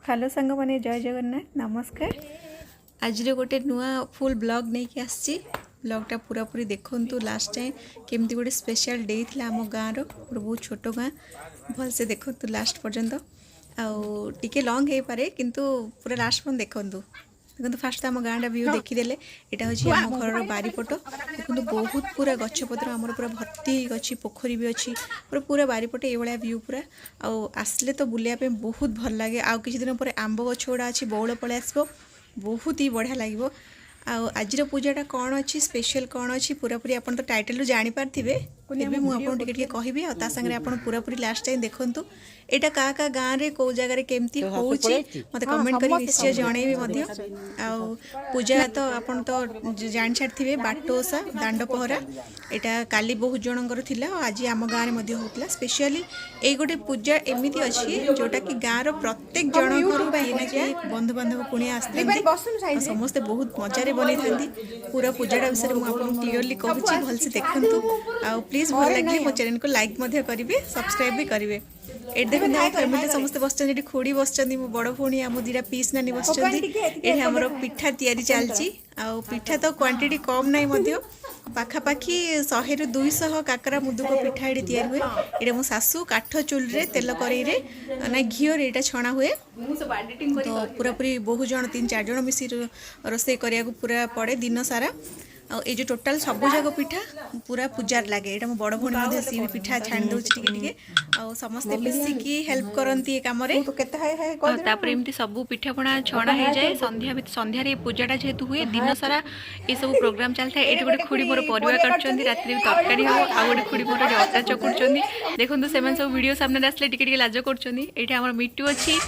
Hello सांग मैंने जय जगन्नाथ नमस्कार। आज गोटे नुआ फुल ब्लॉग नहीं कि आसी ब्लॉगटा पूरा पूरी देखु लास्ट टाइम केमती गोटे स्पेशल डे था आम गाँव रो बहुत छोट गाँ भलसे देखु लास्ट पर्यंत आउ टिके लॉन्ग हो पारे किंतु पूरा लास्ट पर्यंत देखु देखो फास्ट तो आम गाँटा व्यू देखीदे यहाँ हूँ आम घर बारीपट देखो बहुत पूरा गछपत्र आमर पूरा भर्ती अच्छी पोखरी भी अच्छी पूरा बारीपटे ये भाया व्यू पूरा आसले तो बुलाया बहुत भल लगे आउ किसी दिन पर आंब गछ गुड़ा अच्छी बौल पलि आसो बहुत ही बढ़िया लगे। आज पूजाटा कौन अच्छी स्पेशल कौन अच्छी पूरा पूरी आप टाइटल जानीपारे भी मुझे टे कहबी आगे आप पूरा पूरी लास्ट टाइम देखूँ यहाँ क्या क्या गाँव में कौ जगार केमती हो मत कमेंट कर निश्चय जनइबी पूजा तो आप जान छाड़े बाटोसा दांड पहरा यहाँ काली बहुत जनकर थिला आज आम गाँव में होता स्पेशली ये गोटे पूजा एमती अच्छी जोटा कि गाँव प्रत्येक जन घर बंधु बांधव कुणिया आसते समस्ते बहुत मजा बनी था पूरा पूजाटा विषय मुझे क्लीयरली कहूँ भलसे देखूँ प्लीज भल लगे मो चैनल को लाइक करेंगे सब्सक्राइब भी करेंगे। ये देखो फैमिली समस्त बस खोड़ी बस मो बड़ भौणी आम दीटा पीस नानी बस आमर पिठा तैयारी चलती पिठा तो क्वांटिटी कम ना पाखापाखि 100 ରୁ 200 काकरा मुदुक पिठा ये तैयारी हुए यहाँ मो सासू काठ चुल्रे तेल कड़े ना घीर यहाँ छणा हुए तो पूरा पूरी बहु जन 3-4 जन मिसी रोसे करिया पूरा पड़े दिन सारा ये जो टोटाल सबू जाक पिठा पूरा पूजार लगे यहाँ मो बड़ भौणी सी भी पिठा छाणी दूसरी समस्ते मिसिकी हेल्प करती कम एमती सब पिठापणा छणा हो जाए संध्यारे पूजाटा जेहेतु हुए दिन सारा ये सब प्रोग्राम चलता है। ये गोटे खुड़ी मोर परिवा काटुंट रात तरकारी हम आउ गोटे खुड़ी मोर अटा चकुड़ देखो से सब वीडियो सामने आसले टे लाज कर मिट्टू अच्छी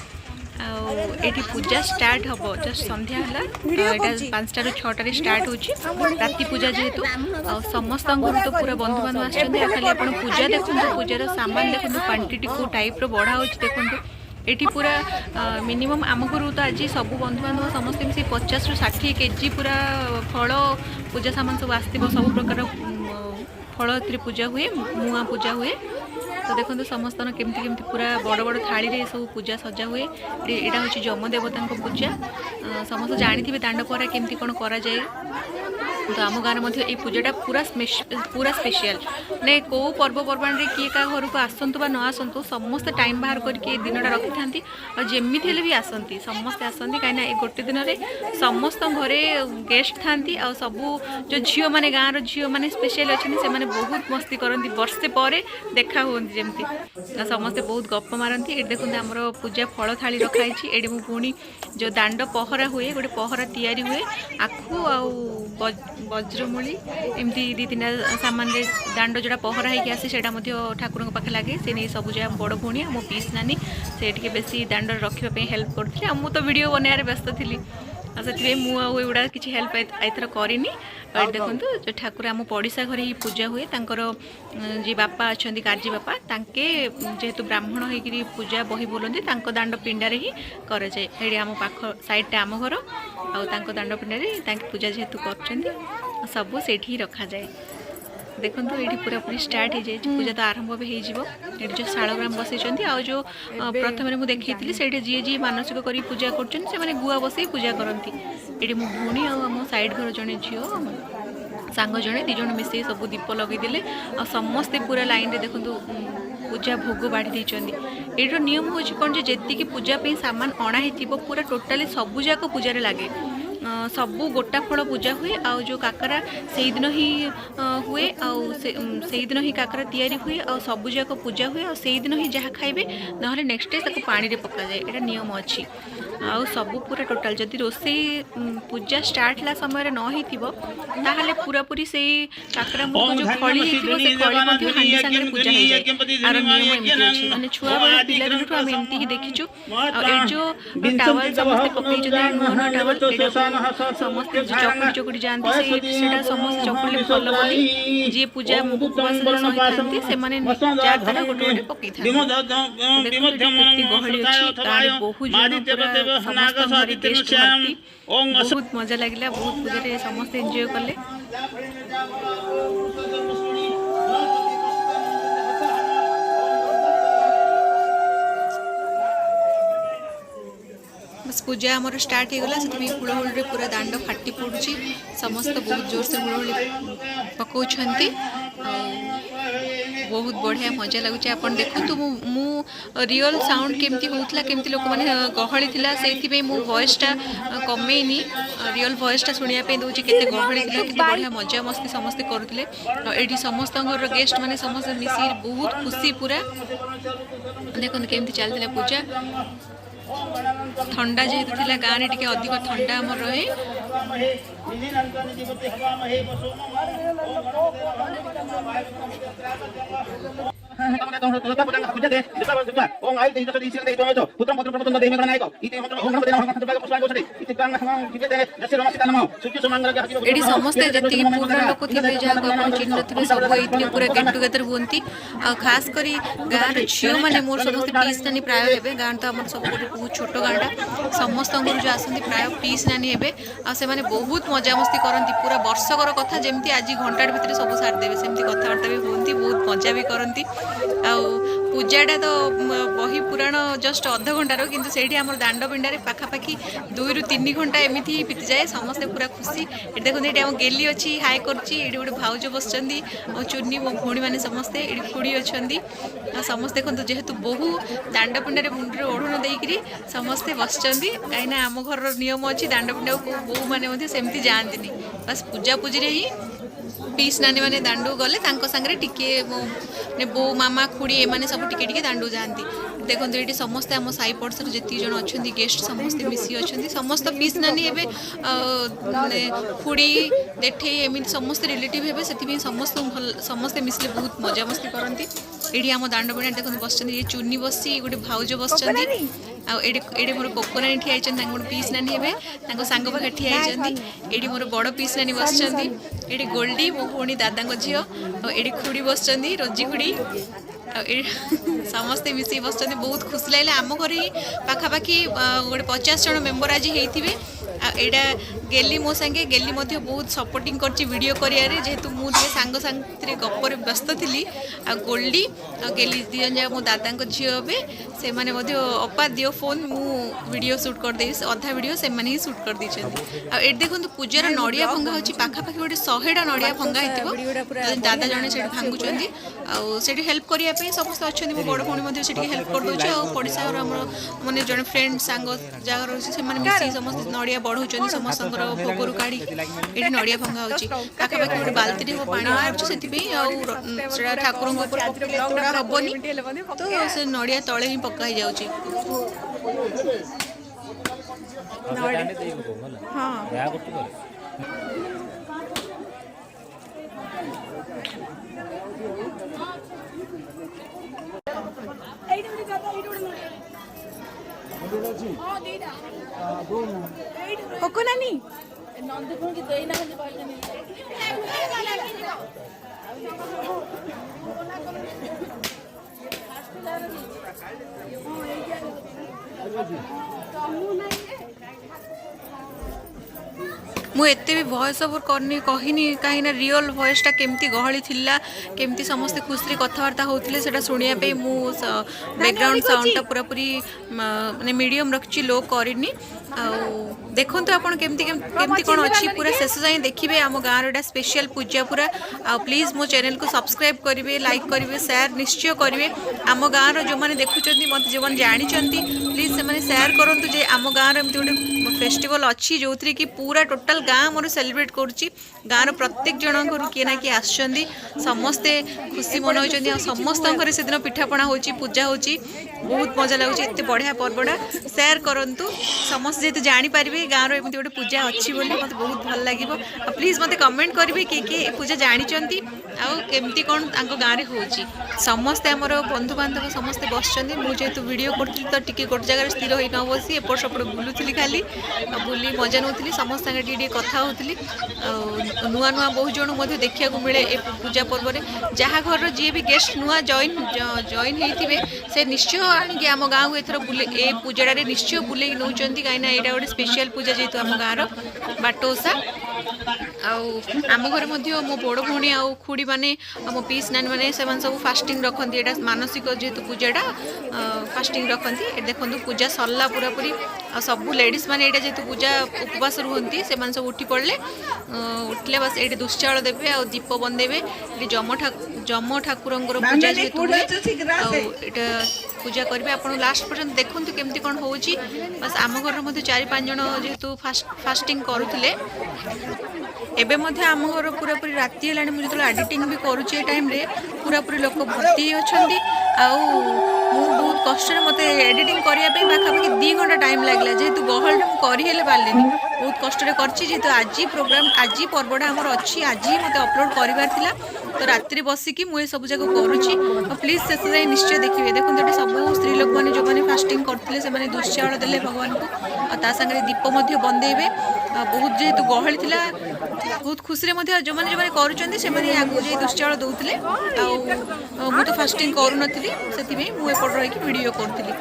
एठी पूजा स्टार्ट हम जस्ट संध्या है 5टा ରୁ 6टा स्टार्ट हो राति पूजा जेहेतु समस्त घर तो पूरा बंधु बांधव आसछन्ती खाली आपण पूजा देखो पूजार सामान देखो क्वांटिटी को टाइप रो बढ़ा होछि देखो एठी पूरा मिनिमम आम घर तो आज सब बंधु बांधव समस्त मिसी 50 ରୁ 60 केजी पूरा फल पूजा सामान सब आसथिबो सब प्रकार फल पूजा हुए मुआ पूजा हुए तो देखो समस्त केमती केमती पूरा बड़ बड़ थाली रे सब पूजा सजा हुए यहाँ हूँ जम देवता पूजा समस्त जानी दांड पहरा केमती कौन करा जाए तो आम गाँव में ये पूजाटा पूरा स्पेशल ने कौ पर्वपर्वाणी में किए क्या घर को आसतु न आसतु समस्त टाइम बाहर करके दिनटा रखी था जमी भी आसती समस्ते आसती कहीं गोटे दिन में समस्त घरे गेस्ट था सब जो झील मैंने गाँव झील मैंने स्पेशल अच्छे से बहुत मस्ती करती वर्षे पर देखा हूँ जमती समस्ते बहुत गप मारती ये देखते आमर पूजा फल थाली रखाई ये मो पुणी जो दांड पहरा हुए गोटे पहरा तैयारी हुए आखु आ वज्रमूली एमती 2-3 सामान रे दांड जोड़ा पहरा होगी आसी से ठाकुर पाखे लगे से नहीं सब जो बड़ भौणी मो पीस नानी से बेसी दांड रखापी हेल्प करते मुझे तो वीडियो बनैयार व्यस्त थी से मुझा किसी हेल्प एथर करनी देखो जो ठाकुर आम पड़िशा घर ही पूजा हुए जी बापा अच्छा काजी बापा तांके जेहेतु ब्राह्मण होकर पूजा बही बोलती दांड पिंडार ही करे जाए आम पाख साइडटा आम घर आउ दांड पिंडार पूजा जेहेतु कर सब से रखा जाए देखो ये पूरा पूरी स्टार्ट हो जाए पूजा तो आरंभ भी हो जो शालग्राम बसई आ जो प्रथम मुझे देखी से जी जी मानसिक कर पूजा कर गुआ बसई पूजा करती ये मो भौणी आम साइड घर जड़े झील सांग जड़े 2 जन मिसे सब दीप लगेदे आ समस्ते पूरा लाइन रे देखो पूजा भोग बाढ़ी देते ये नियम हूँ कौन जी पूजा सामान अणा हो पूरा टोटाली सबूजाक पूजार लगे सबू गोटा फल पूजा हुए आउ जो काकरा से दिन ही हुए आउ से दिन ही काकरा तैयारी हुए आउ सबू जाक पूजा हुए से दिन ही जहाँ खाइबे ना नेक्स्ट डे पानी रे पका जाए ये नियम अच्छी आउ सबू पूरा टोटाल जदि रोसे पूजा स्टार्ट ला समय न ताहले पूरा पूरी से काकरा मुख जो खड़ी से खड़ी हांडी संगे पूजा हो जाए आर नियम एमती अछि माने छुआ बड़ पिला दिन हम एमती ही देखिछु आ जो टावल समस्त पकई जो नुआ टावल समस्त चकुड़ी चकुड़ी जानती से समस्त चकुड़ी भल बोली जी पूजा उपवास सही से माने चार तरह गोटे गोटे पकई गहली अच्छी बहुत जन पूरा समस्त घर गेस्ट भर्ती बहुत मजा लगे बहुत पूजा समस्त एंजॉय कले। बस पूजा आमर स्टार्ट हो गला से हुड़हुड़ी पूरा दांड फाटी पड़ुची समस्त बहुत जोर से हुड़हुड़ी पकाउछंती बहुत बढ़िया मजा लगुच आप देखु मु रियल साउंड केमती होता केमती लोक मैंने गहली थिला से मो वॉइसटा कमेनी रियल वॉइसटा शुणापी दूसरी केते गहली थिला केते बढ़िया मजा मस्ती समस्ते करुले ये समस्त गेस्ट मैंने समस्त मिसी बहुत खुशी पूरा देखो केमती चलता पूजा ठंडा जेहेतु थिला गाँव में टिके अधिक ठंडा आम रहे एडी समस्ते जति पूर्ण लोक थे जहाँ चिन्ह थे सब ये पूरा गेट टुगेदर हमें खास कर गाँव झील मैंने मोर समस्त पीस नानी प्राय हे गाँव तो आम सब बहुत छोट गाँटा समस्त जो आसती प्राय पीस नानी हे से बहुत मजा मस्ती करती पूरा वर्षकर कथा जमी आज घंटा भितर सब सारिदेवे सेमती कथबार्ता भी हमें बहुत मजा भी करती पूजाटा तो बही पुराण जस्ट अध घंटार किंतु सेठी आम दांड पिंडारे पाखापाखि 2 ରୁ 3 घंटा एमती ही बीती जाए समस्ते पूरा खुशी ये देखो ये आम गेली अच्छी हाई करुच्ची गोटे भाउज बस चुन्नी मो भौणी मैंने समस्ते ये खुड़ी अच्छा समस्ते देखो जेहेतु बहु दांड पिंडारे मुंडे ओढ़ण देकर समस्ते बस कहीं आम घर नियम अच्छी दांड पिंडा को बहु मैंने सेमती जाती बस पूजा पूजी ही पीस नानी मैंने दांडू गले सांगे टिके बो मामा खुड़ी एमाने सब टिके टिके दांडू जाती देखो ये समस्ते आम साई पड़ोसर जी जन अच्छा गेस्ट समस्ते मिसी अच्छा समस्त पीस नानी ए खुड़ी देठे एमती समस्त रिलेटिव हे से समस्ते मिसले बहुत मजा मस्ती करती ये आम दांड पिंडा देखो बस ये चुन्नी बसी गोटे भाउज बस आड़े मोर कोकोनानी ठिया गोटे पीस नानी हे सांग पाखे ठिया ये मोर बड़ पीस नानी बस ये गोल्डी मो भौणी दादा झील ये खुड़ी बस रजी खुड़ी समस्ते मिसी बस बहुत खुशी लगे आम घर ही पाखापाखि गोटे 50 जन मेम्बर आज होते यहाँ गेली मो सांगे गेली बहुत सपोर्टिंग कर वीडियो करियारे जेहेतु मुझे सांग सांगे गपर व्यस्त थी आ गोल्डी आ गेली दिजन जा मो दादा झील हे से माने अपा दियो फोन मु वीडियो शूट कर दे अधा वीडियो से माने ही शूट कर दी आ देखो पूजार नड़िया भंगा हो पाखापाखि गोटे 100टा नड़िया भंगा हो दादा जड़े से भांगुंट आठ हेल्प करने समस्त अच्छा मो बड़ भौणी से हेल्प कर दूचे पड़ोसा घर मैंने जड़े फ्रेंड सांग जगह रही से मिसी समस्त नड़िया बढ़ाऊँ समस्त भोगर काढ़ी ये नड़िया भंगा हो पाखापाखि गोटे बाल्टी पानी बाहर से ठाकुर हेनी तो से नड़िया तले ही पकाई जाऊँगी कोको नानी मुझे भी वॉइस ओवर करनी कहनी कहीं रियल वॉइसटा केमती गहली थिला केमती समस्ते खुशी कथबार्ता होते से शुणापी मु बैकग्राउंड साउंडटा पूरा पूरी माने मीडियम रखी लो करनी देखो आप केमती कौन अच्छी पूरा शेष जाए देखिए आम गाँव एटा स्पेशल पूजा पूरा प्लीज मो चैनल को सब्सक्राइब करेंगे लाइक करेंगे शेयर निश्चय करेंगे आम गाँव जो मैंने देखुं मत जो जानते प्लीज से शेयर करूँ जे आम गाँव एमती गोटे फेस्टिवल अच्छी जो थी कि पूरा टोटाल गाँ मोर सेलिब्रेट करुच्ची गाँव प्रत्येक जन घर किए ना किए आसुँच समस्ते खुशी मनाऊँ समस्त से दिन पिठापणा हो पूजा हो बहुत मजा लगुच एत बढ़िया पर्वटा शेयर करूँ समस्त जेहतु जानीपारे गाँव एमती गोटे पूजा अच्छी मत बहुत भल लगे प्लीज मत कमेंट करेंगे किए पूजा जानते आमती कौन गाँव में हो समस्ते आमर बंधु बांधव समस्ते बस मुझे वीडियो करी तो टी गोटे जगह स्थिर हो न बसी एपट सेपट बुलूली खाली बुली मजा नौली समस्त कथा होती नुआ नुआ बहुत जन देखा मिले ए पूजा पर्व में जहाँ घर जी भी गेस्ट नुआ जॉइन होते से निश्चय आणिकी आम गाँव को एथर बुले ए पूजाटे निश्चय बुले नौ कहीं यहाँ गोटे स्पेशल पूजा जेहेतु आम गाँव बाटोसा आम घर मो बड़ भौणी आ खुड़ी मैंने मो पीस नानी मैंने सब फास्टिंग रखती एटा मानसिक जेहेतु पूजाटा फास्टिंग रखती देखो पूजा सरला पूरा पूरी सब लेडीज मैंने ये जेहेतु पूजा उपवास रुहति से सब उठी पड़े उठले बस ये दुश्चाल देवे आ दीप बंदेबे जम ठाकुर पूजा जेहेतु ये पूजा करेंगे आप लास्ट पर्यंत देखूँ केमती कौन हो बस आम घर मध्य 4-5 जन जेहेतु फास्टिंग करुले एबे मध्य आम घर पूरा पूरी राति है मुझे जो एडिटिंग भी करुचे टाइम रे पूरा पूरी लोक भर्ती अच्छा बहुत कष्ट मत एडिटिंग करने पाखापाखि 2 घंटा टाइम लगे जेहेतु गहल मुझे पारे बहुत कष्ट जेहेतु आज प्रोग्राम आज पर्वटा आमर अच्छी आज ही मत अपलोड करार तो रात्रि बसिकी मुझे सब जाक करुच्ची प्लीज शेष जाए निश्चय देखिए देखो ये सब स्त्री लोक मैंने जो मैंने फास्टिंग करते से दुश्चावल देले भगवान को सागर दीप बंदेबे बहुत जेहेतु गहल थी बहुत खुशी जो मैंने कर आगू जाए दुश्चावल दौले मु तो फास्टिंग करूँ से मुझे रही वीडियो करी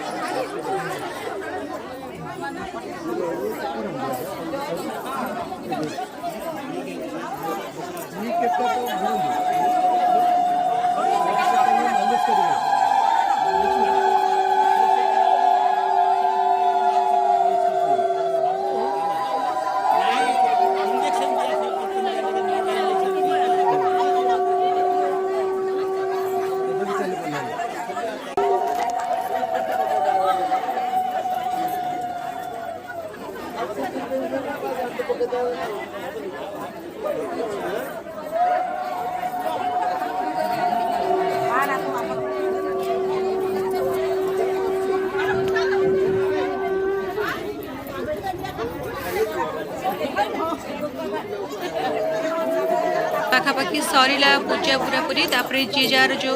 पाखापाखि सरला पूजा पूरा पूरी तापर जी जार जो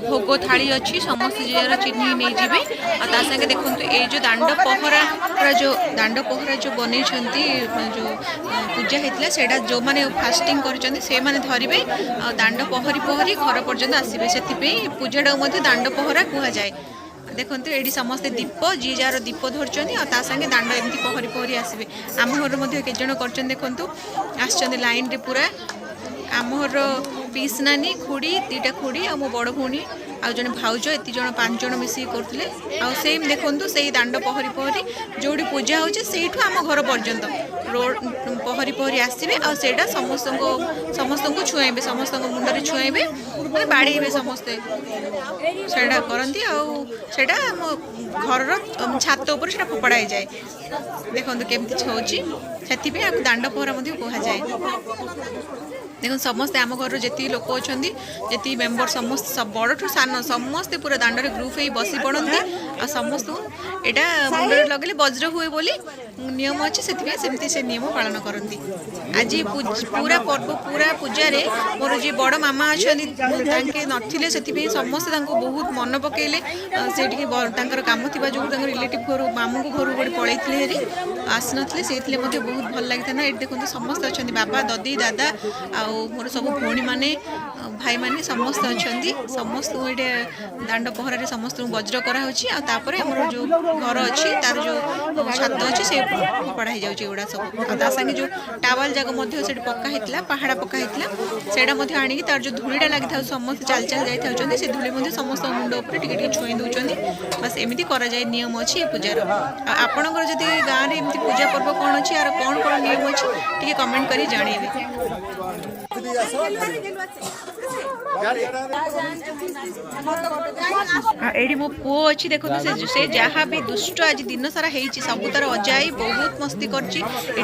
भोग थाली अच्छी समस्त जी जार चिन्ह नहीं जीवे आ संगे देखो ये जो दांड पहरा जो बन जो पूजा होता है जो मैंने फास्टिंग कर धरवे दांड पहरी पहरी घर पर्यंत आसवे से पूजाटा दांड पहरा कहुए देखो ये समस्ते दीप जी जार दीप धरछन संगे दांड एमती पहरी पहरी आसवे आम घर कई जन कर देखु आसछन लाइन रे पूरा आमर पीस नानी खुड़ी 2टा खुड़ी आ मो बड़ भौणी आ जने भाउज एति जन 5 जन मिसी करथिले आ सेम देखंतु सेही दांड पहरी पहरी जोड़ी पूजा होचे सेठु आम घर पर्यंत रोड पहरी पहरी आसीबे आ सेटा समस्त को छुएबे समस्त मुंडरे छुएबे माने बाड़ेबे समस्ते सेटा करंती आ सेटा घर छात ऊपर सेटा फोपड़ा जाए देखंतु केमती होची सेति पे दांड पहरा मध्ये कहा जाए देखो समस्ते आम घर जी लोक अच्छा जी मेम्बर समस्त सब बड़ ठू सान समस्ते पूरा दांडे ग्रुप हो बसी पड़ती आ समस्त यहाँ मुंडे लगे वज्र हुए बोली नियम अच्छे से नियम पालन करती आज पूरा पर्व पूरा पूजार मोर जी बड़ मामा अच्छा नथिले से समस्ते बहुत मन पकड़े से कम थी जो रिलेटिव घर मामू घर गोटे पलैते हेरी आसी नथिले से बहुत भल लगी था ये देखो समस्त अच्छा बाबा ददी दादा आ मोर सब भौणी माने भाई माने समस्त अच्छा समस्त ये दांड पहर समस्त वज्र करापर आम जो घर अच्छी तार जो छात अच्छी से पढ़ा जाऊँगा सब संगे जो टावल जाक पका पहाड़ा पका से आणिकी तार जो धूलीटा लगी था समस्त चल चल जाए से धूली समस्त मुंड उपर छुई दौरान बस एमती कराए नियम अच्छी ये पूजार आपणकर जब गाँव में एमती पूजा पर्व कौन अच्छी यार कौन कौन नियम अच्छी टी कमेंट कर जानवे एडी मो पुओ अच्छी देखो से जहाँ भी दुष्ट आज दिन सारा सब तार अजाई बहुत मस्ती कर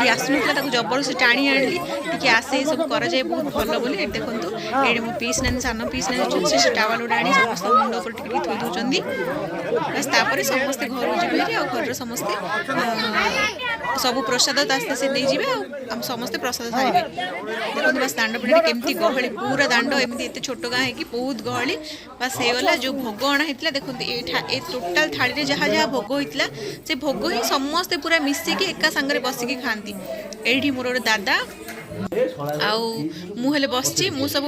आसनुला जबरदस्ती टाणी आनी टी आसे सब कराए बहुत भल बोली देखो ये मो पीस नानी सान पीस नानी से टावल गोटे आनी समस्त मुंड उपर टी थोई दौरान बस तापर समस्ते घर जी घर समस्ते सब प्रसाद आस्ते से नहीं जाए आम समस्ते प्रसाद सारे देखो बस दांड पीढ़ी केमती गहली पूरा दांड एमती एत छोट गाँ है बहुत गहली बस होगला जो भोग अणा होता देखो ये टोटाल थाली जहाँ जहाँ भोग होता से भोग ही समस्ते पूरा मिसिकी एका सांगे बसिकी खाती एठी मोर दादा आउ मु हेले बसची मु सब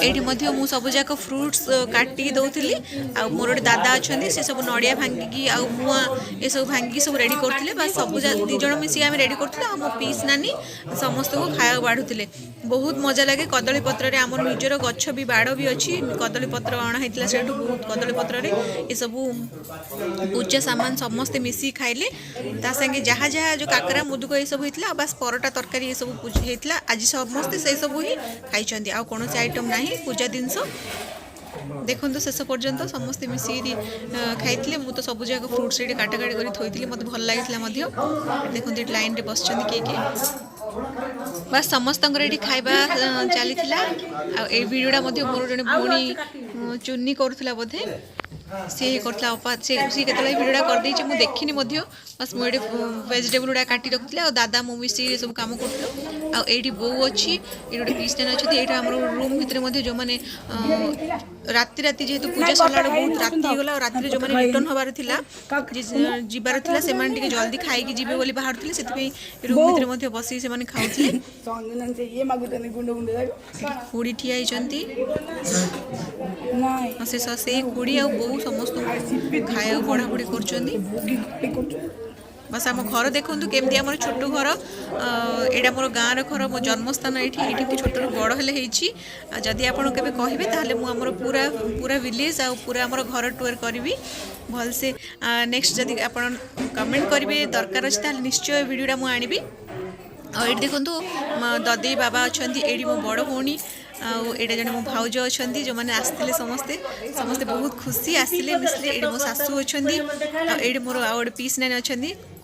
एठी मध्य मु सब जाक फ्रूट्स काटी दउथिली आ मोर गोटे दादा अछंती से सब नडिया भांगी आ मुआ ए सब भांगी सब रेडी करथिले बस सब दी जण मिसी आमे रेडी करथिले आ मो पीस नानी समस्त को खाया बाढुथिले बहुत मजा लगे कदली पत्र रे हमर निजर गच्छ भी बाड़ भी अछि कदली पत्र अणा हेतिला सेठु बहुत कदली पत्र रे ए सब पूजा सामान समस्त मिसी खाइले ता संगे जहा जहा जो काकरा मुदुक ए सब हेतिला बस परोटा तरकारी ए सब पूजा हेतिला आज समस्त से सब ही खाई आ कौन से आइटम नहीं पूजा जिनस देखो तो शेष पर्यंत समस्त मिसिकी खाई मु तो सब जगह फ्रुट्स ये काटाकाटी कर थोड़ी मत भल लगी देखो लाइन रे बस किए बस समस्त ये खाଇବା चली भिडियोटा मोर जड़े भौणी चुन्नी करूला बोधे सी करता अपा सी केतला भिडियोटा करदे मुझे देखनी बस मुझे वेजिटेबल गुड़ा काटी रखी आ दादा मो मिसी सब कम कर आईटी बो अच्छी ये गोटे क्रिस्टियन अच्छा ये रूम भितर जो मैंने राति राति जेहेतु पूजा सरला बहुत राति गला और राति जो मैंने रिटर्न हबार जीवार था से जल्दी खाई जी बाहर थे से रूम भितर बस से खाऊे खुड़ी ठिया से खुड़ी आ बो समस्त खाया बढ़ा बढ़ी कर बस आम घर देखूँ केमती आम छोट घर यहाँ मोर गाँव घर मो जन्मस्थान ये छोट बड़ हेल्ले जदि आप कहे ताहले मुझे पूरा पूरा विलेज आ पूरा आम घर टूर करी भलसे नेक्स्ट जदि आप कमेंट करेंगे दरकार अच्छे निश्चय वीडियोटा मुझे आनी और ये देखो ददे बाबा अच्छा ये मो बड़ भौणी आईटा जन मो भाउज अच्छा जो मैंने आसते समस्ते समस्ते बहुत खुशी आसिले मिसले ये मो सासू अच्छा ये मोर आ गए पीस नानी अच्छा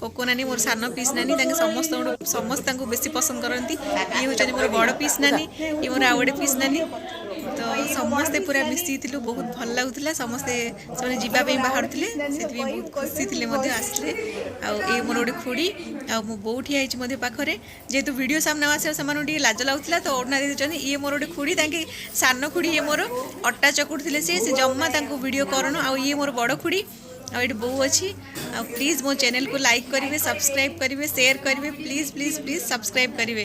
कोको नानी मोर सान पीस नानी समस्त बेसी पसंद करती ये हूँ मोर बड़ पीस नानी ये मोर आ गए पीस नानी तो समस्ते पूरा मिसी बहुत भल लगुला समस्ते से जावाई बाहर थे से बहुत खुशी थे आसले आ मोर गोटे खुड़ी आ मो बो ठिया पाखे जेहेतु वीडियो सामने आसे से लाज लगुला तो ओढ़ना देते ये मोर गोटे खुड़ी ताकि सान खुड़ी ये मोर अटा चकुड़ थे से जमा वीडियो करन आ ये मोर बड़ खुड़ी और ये बो अच्छी प्लीज मो चैनल को लाइक करेंगे सब्सक्राइब करेंगे शेयर करेंगे प्लीज प्लीज प्लीज सब्सक्राइब करेंगे।